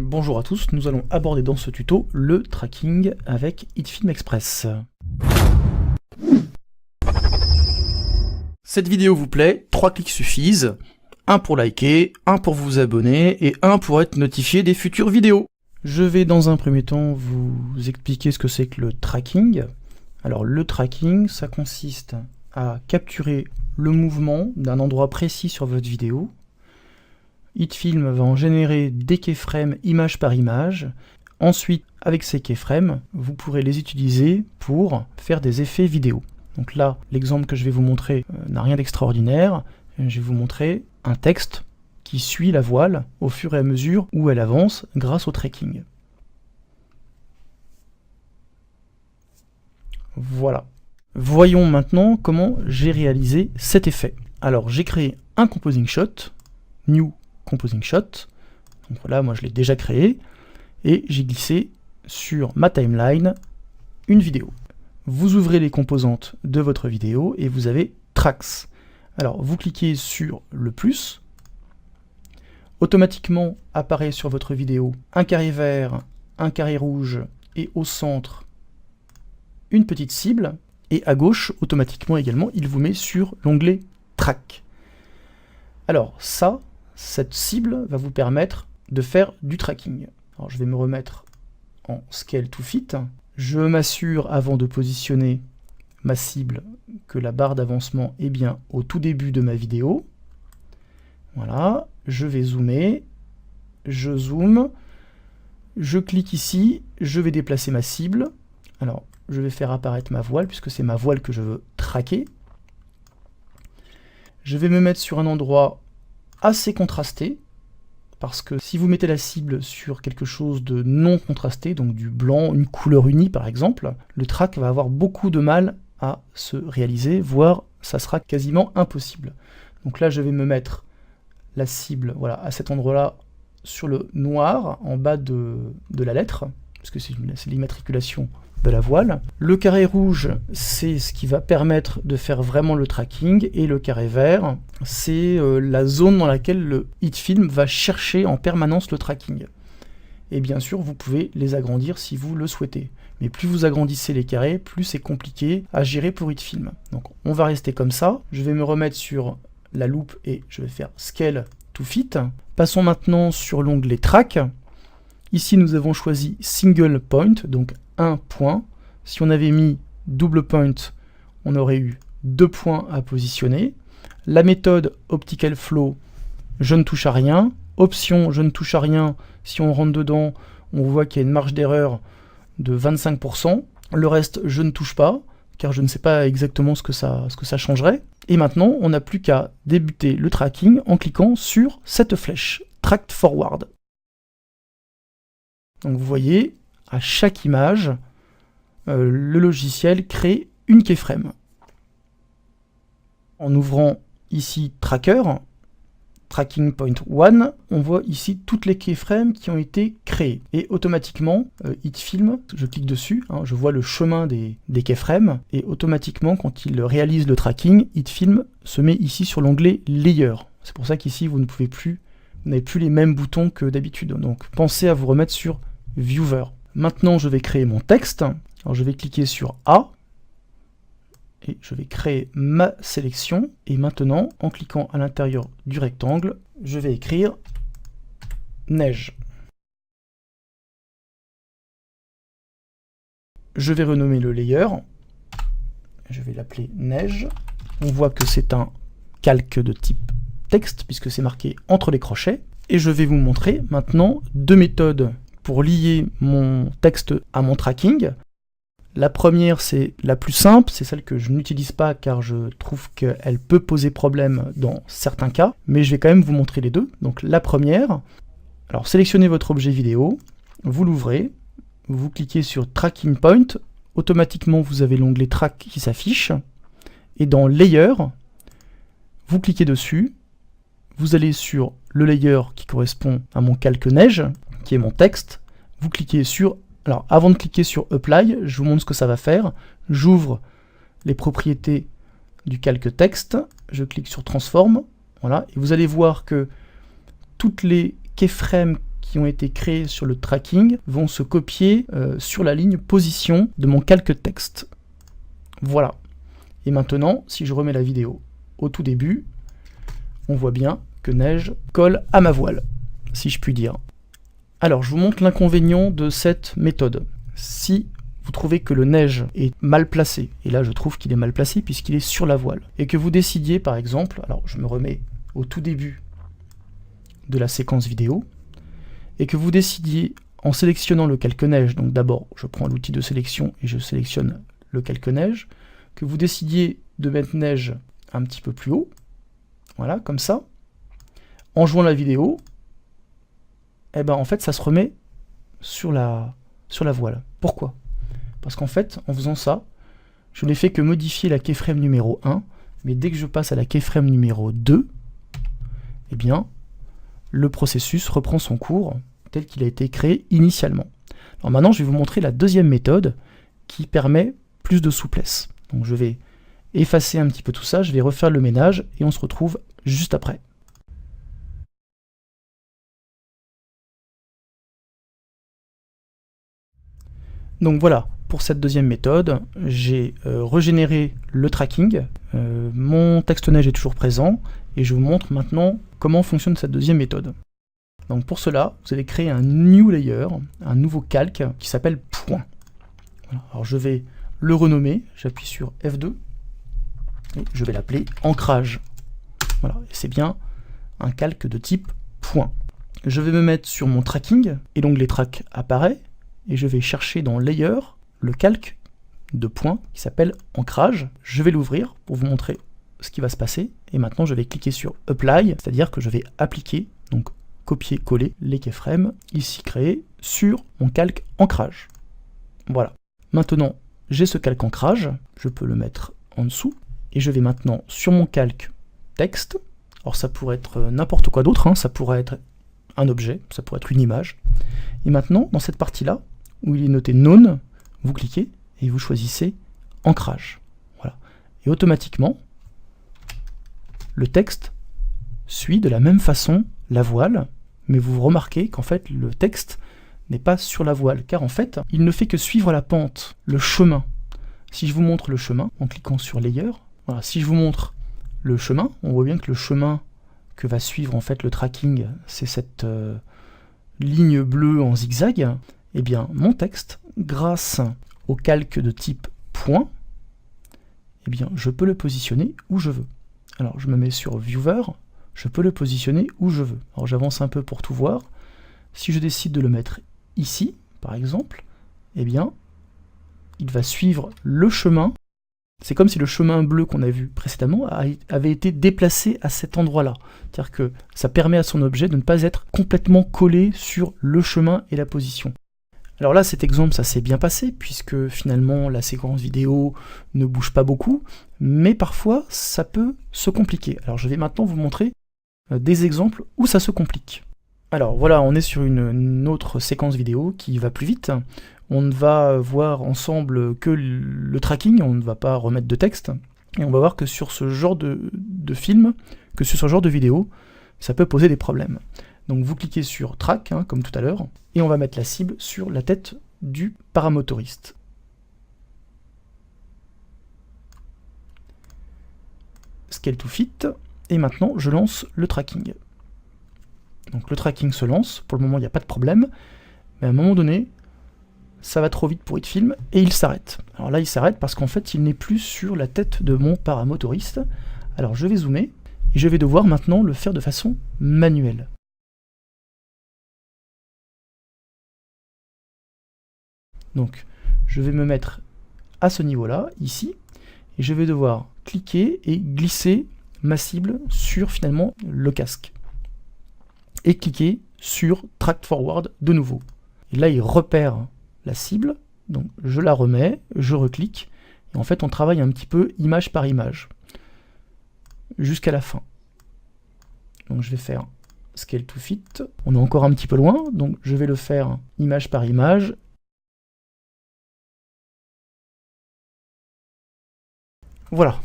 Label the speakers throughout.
Speaker 1: Bonjour à tous, nous allons aborder dans ce tuto le tracking avec HitFilm Express. Cette vidéo vous plaît, 3 clics suffisent, un pour liker, un pour vous abonner et un pour être notifié des futures vidéos. Je vais dans un premier temps vous expliquer ce que c'est que le tracking. Alors le tracking, ça consiste à capturer le mouvement d'un endroit précis sur votre vidéo. HitFilm va en générer des keyframes image par image. Ensuite, avec ces keyframes, vous pourrez les utiliser pour faire des effets vidéo. Donc là, l'exemple que je vais vous montrer n'a rien d'extraordinaire. Je vais vous montrer un texte qui suit la voile au fur et à mesure où elle avance grâce au tracking. Voilà. Voyons maintenant comment j'ai réalisé cet effet. Alors, j'ai créé un composing shot, new composing shot, donc voilà, moi je l'ai déjà créé, et j'ai glissé sur ma timeline une vidéo. Vous ouvrez les composantes de votre vidéo et vous avez Tracks. Alors vous cliquez sur le plus, automatiquement apparaît sur votre vidéo un carré vert, un carré rouge et au centre une petite cible, et à gauche, automatiquement également, il vous met sur l'onglet Track. Alors ça, cette cible va vous permettre de faire du tracking. Alors je vais me remettre en Scale to Fit. Je m'assure avant de positionner ma cible que la barre d'avancement est bien au tout début de ma vidéo. Voilà, je vais zoomer, je zoome, je clique ici, je vais déplacer ma cible. Alors je vais faire apparaître ma voile puisque c'est ma voile que je veux traquer. Je vais me mettre sur un endroit assez contrasté, parce que si vous mettez la cible sur quelque chose de non contrasté, donc du blanc, une couleur unie par exemple, le track va avoir beaucoup de mal à se réaliser, voire ça sera quasiment impossible. Donc là je vais me mettre la cible voilà, à cet endroit-là sur le noir, en bas de la lettre, parce que c'est l'immatriculation de la voile. Le carré rouge, c'est ce qui va permettre de faire vraiment le tracking, et le carré vert, c'est la zone dans laquelle le HitFilm va chercher en permanence le tracking. Et bien sûr, vous pouvez les agrandir si vous le souhaitez. Mais plus vous agrandissez les carrés, plus c'est compliqué à gérer pour HitFilm. Donc on va rester comme ça. Je vais me remettre sur la loupe et je vais faire Scale to Fit. Passons maintenant sur l'onglet Track. Ici, nous avons choisi Single Point, donc un point. Si on avait mis double point, on aurait eu 2 points à positionner. La méthode Optical Flow, je ne touche à rien. Option, je ne touche à rien. Si on rentre dedans, on voit qu'il y a une marge d'erreur de 25%. Le reste, je ne touche pas, car je ne sais pas exactement ce que ça changerait. Et maintenant, on n'a plus qu'à débuter le tracking en cliquant sur cette flèche, Track Forward. Donc vous voyez, à chaque image, le logiciel crée une keyframe. En ouvrant ici Tracker, Tracking Point 1, on voit ici toutes les keyframes qui ont été créées. Et automatiquement, HitFilm, je clique dessus, je vois le chemin des keyframes, et automatiquement, quand il réalise le tracking, HitFilm se met ici sur l'onglet Layer. C'est pour ça qu'ici, vous n'avez plus les mêmes boutons que d'habitude. Donc pensez à vous remettre sur Viewer. Maintenant, je vais créer mon texte. Alors, je vais cliquer sur A et je vais créer ma sélection. Et maintenant, en cliquant à l'intérieur du rectangle, je vais écrire neige. Je vais renommer le layer. Je vais l'appeler neige. On voit que c'est un calque de type texte puisque c'est marqué entre les crochets. Et je vais vous montrer maintenant 2 méthodes pour lier mon texte à mon tracking. La première, c'est la plus simple, c'est celle que je n'utilise pas car je trouve qu'elle peut poser problème dans certains cas, mais je vais quand même vous montrer les deux. Donc la première, alors sélectionnez votre objet vidéo, vous l'ouvrez, vous cliquez sur Tracking Point, automatiquement vous avez l'onglet Track qui s'affiche, et dans Layer, vous cliquez dessus, vous allez sur le layer qui correspond à mon calque neige, qui est mon texte, vous cliquez sur... Alors avant de cliquer sur Apply, je vous montre ce que ça va faire. J'ouvre les propriétés du calque texte, je clique sur Transform, voilà, et vous allez voir que toutes les keyframes qui ont été créés sur le tracking vont se copier sur la ligne position de mon calque texte. Voilà. Et maintenant, si je remets la vidéo au tout début, on voit bien que neige colle à ma voile, si je puis dire. Alors, je vous montre l'inconvénient de cette méthode. Si vous trouvez que le neige est mal placé, et là je trouve qu'il est mal placé puisqu'il est sur la voile, et que vous décidiez par exemple, alors je me remets au tout début de la séquence vidéo, et que vous décidiez en sélectionnant le calque neige, donc d'abord je prends l'outil de sélection et je sélectionne le calque neige, que vous décidiez de mettre neige un petit peu plus haut, voilà, comme ça, en jouant la vidéo, et ben en fait ça se remet sur la voile. Pourquoi? Parce qu'en fait, en faisant ça, je n'ai fait que modifier la keyframe numéro 1, mais dès que je passe à la keyframe numéro 2, eh bien, le processus reprend son cours tel qu'il a été créé initialement. Alors maintenant, je vais vous montrer la deuxième méthode qui permet plus de souplesse. Donc je vais effacer un petit peu tout ça, je vais refaire le ménage et on se retrouve juste après. Donc voilà, pour cette deuxième méthode, j'ai régénéré le tracking, mon texte neige est toujours présent, et je vous montre maintenant comment fonctionne cette deuxième méthode. Donc pour cela, vous allez créer un new layer, un nouveau calque qui s'appelle point. Voilà. Alors je vais le renommer, j'appuie sur F2, et je vais l'appeler ancrage. Voilà, et c'est bien un calque de type point. Je vais me mettre sur mon tracking, et l'onglet track apparaît, et je vais chercher dans Layer le calque de point qui s'appelle ancrage. Je vais l'ouvrir pour vous montrer ce qui va se passer. Et maintenant, je vais cliquer sur Apply, c'est-à-dire que je vais appliquer, donc copier-coller les keyframes ici créés sur mon calque ancrage. Voilà. Maintenant, j'ai ce calque ancrage. Je peux le mettre en dessous. Et je vais maintenant sur mon calque texte. Alors ça pourrait être n'importe quoi d'autre, hein. Ça pourrait être un objet, ça pourrait être une image. Et maintenant, dans cette partie-là, où il est noté None, vous cliquez et vous choisissez Ancrage. Voilà. Et automatiquement, le texte suit de la même façon la voile, mais vous remarquez qu'en fait, le texte n'est pas sur la voile, car en fait, il ne fait que suivre la pente, le chemin. Si je vous montre le chemin, en cliquant sur Layer, voilà, si je vous montre le chemin, on voit bien que le chemin que va suivre en fait le tracking, c'est cette ligne bleue en zigzag. Eh bien, mon texte, grâce au calque de type point, eh bien, je peux le positionner où je veux. Alors, je me mets sur Viewer, je peux le positionner où je veux. Alors, j'avance un peu pour tout voir. Si je décide de le mettre ici, par exemple, eh bien, il va suivre le chemin. C'est comme si le chemin bleu qu'on a vu précédemment avait été déplacé à cet endroit-là. C'est-à-dire que ça permet à son objet de ne pas être complètement collé sur le chemin et la position. Alors là, cet exemple, ça s'est bien passé, puisque finalement, la séquence vidéo ne bouge pas beaucoup, mais parfois, ça peut se compliquer. Alors je vais maintenant vous montrer des exemples où ça se complique. Alors voilà, on est sur une autre séquence vidéo qui va plus vite. On ne va voir ensemble que le tracking, on ne va pas remettre de texte. Et on va voir que sur ce genre de film, que sur ce genre de vidéo, ça peut poser des problèmes. Donc vous cliquez sur Track, hein, comme tout à l'heure, et on va mettre la cible sur la tête du paramotoriste. Scale to Fit, et maintenant je lance le tracking. Donc le tracking se lance, pour le moment il n'y a pas de problème, mais à un moment donné, ça va trop vite pour HitFilm, et il s'arrête. Alors là il s'arrête parce qu'en fait il n'est plus sur la tête de mon paramotoriste. Alors je vais zoomer, et je vais devoir maintenant le faire de façon manuelle. Donc je vais me mettre à ce niveau-là, ici, et je vais devoir cliquer et glisser ma cible sur finalement le casque. Et cliquer sur Track Forward de nouveau. Et là il repère la cible, donc je la remets, je reclique, et en fait on travaille un petit peu image par image, jusqu'à la fin. Donc je vais faire Scale to Fit, on est encore un petit peu loin, donc je vais le faire image par image. Voilà.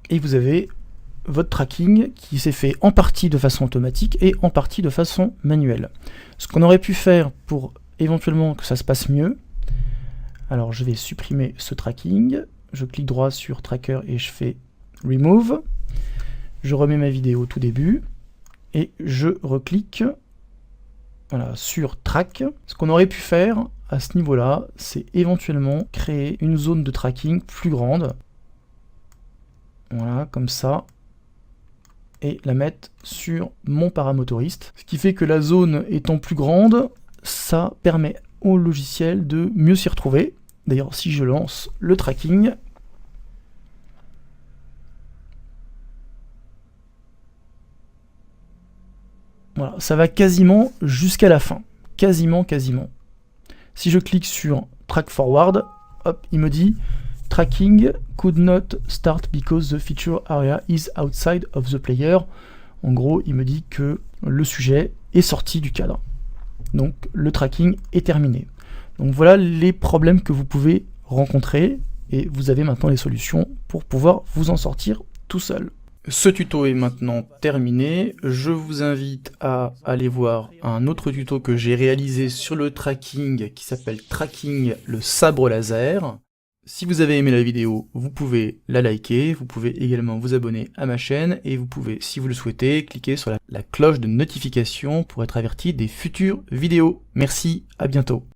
Speaker 1: Et vous avez votre tracking qui s'est fait en partie de façon automatique et en partie de façon manuelle. Ce qu'on aurait pu faire pour éventuellement que ça se passe mieux, alors je vais supprimer ce tracking, je clique droit sur Tracker et je fais Remove, je remets ma vidéo au tout début, et je reclique voilà, sur Track. Ce qu'on aurait pu faire à ce niveau-là, c'est éventuellement créer une zone de tracking plus grande, voilà, comme ça, et la mettre sur mon paramotoriste. Ce qui fait que la zone étant plus grande, ça permet au logiciel de mieux s'y retrouver. D'ailleurs, si je lance le tracking, voilà, ça va quasiment jusqu'à la fin. Quasiment. Si je clique sur Track Forward, hop, il me dit Tracking could not start because the feature area is outside of the player. En gros, il me dit que le sujet est sorti du cadre. Donc le tracking est terminé. Donc voilà les problèmes que vous pouvez rencontrer et vous avez maintenant les solutions pour pouvoir vous en sortir tout seul. Ce tuto est maintenant terminé. Je vous invite à aller voir un autre tuto que j'ai réalisé sur le tracking qui s'appelle Tracking le sabre laser. Si vous avez aimé la vidéo, vous pouvez la liker, vous pouvez également vous abonner à ma chaîne et vous pouvez, si vous le souhaitez, cliquer sur la cloche de notification pour être averti des futures vidéos. Merci, à bientôt.